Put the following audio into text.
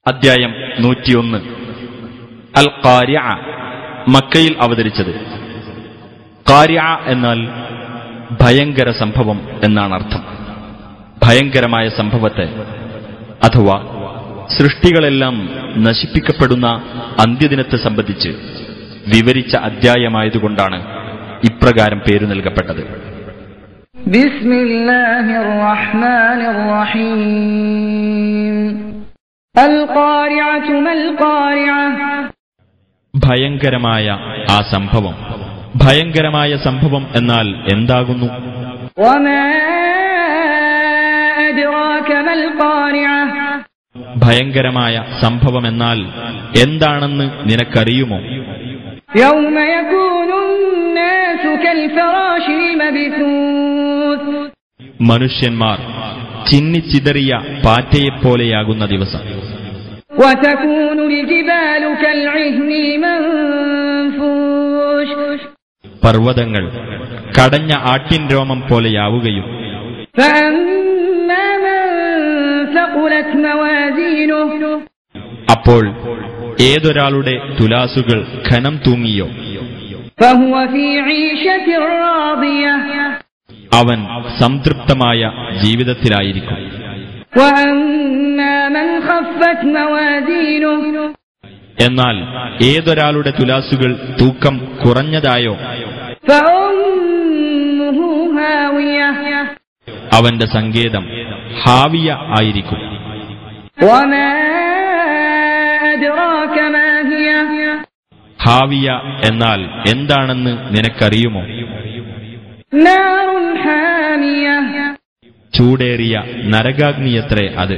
അദ്ധ്യായം 101. അൽ ഖാരിഅ, മക്കയിൽ അവതരിച്ചത്. ഖാരിഅ എന്നാൽ ഭയങ്കര സംഭവം എന്നാണ് അർത്ഥം. ഭയങ്കരമായ സംഭവത്തെ അഥവാ സൃഷ്ടികളെല്ലാം നശിപ്പിക്കപ്പെടുന്ന അന്ത്യദിനത്തെ സംബന്ധിച്ച് വിവരിച്ച അദ്ധ്യായമായതുകൊണ്ടാണ് ഇപ്രകാരം പേരു നൽകപ്പെട്ടത്. ബിസ്മില്ലാഹിർ റഹ്മാനിർ റഹീം. അൽ ഖാരിഅതു മൽ ഖാരിഅ. ഭയങ്കരമായ ആ സംഭവം. ഭയങ്കരമായ സംഭവം എന്നാൽ എന്താകുന്നു? വമാ അദ്റാക മൽ ഖാരിഅ. ഭയങ്കരമായ സംഭവം എന്നാൽ എന്താണെന്ന് നിനക്കറിയുമോ? യൗമ യകൂനുൻ നാസു കൽ ഫറാശിൽ മബ്സൂസ്. മനുഷ്യന്മാർ ചിന്നിച്ചിതറിയ പാറ്റയെപ്പോലെയാകുന്ന ദിവസം. വതകൂനുൽ ജിബാലു കൽ ഇഹ്നിൽ മൻഫൂഷ്. പർവ്വതങ്ങൾ കടഞ്ഞ ആട്ടിൻ രോമം പോലെയാവുകയും. ഫഅമ്മാ മൻ സഖുലത് മവാസീനുഹു. അപ്പോൾ ഏതൊരാളുടെ തുലാസുകൾ ഖനം തൂങ്ങിയോ ഫഹുവ ഫീ ഈശത്തിർ റാദിയ. അവൻ സംതൃപ്തമായ ജീവിതത്തിലായിരിക്കും. വഅമ്മാ മൻ ഖഫ്ഫത് മവാസീനുഹു. എന്നാൽ ഏതൊരാളുടെ തുലാസുകൾ തൂക്കം കുറഞ്ഞതായോ ഫഉമ്മുഹു ഹാവിയ. അവന്റെ സങ്കേതം ഹാവിയ ആയിരിക്കും. വമാ അദ്റാക മാ ഹിയ. ഹാവിയ എന്നാൽ എന്താണെന്ന് നിനക്കറിയുമോ? നാറുൻ ഹാമിയ. ചൂടേറിയ നരകാഗ്നിയത്രേ അത്.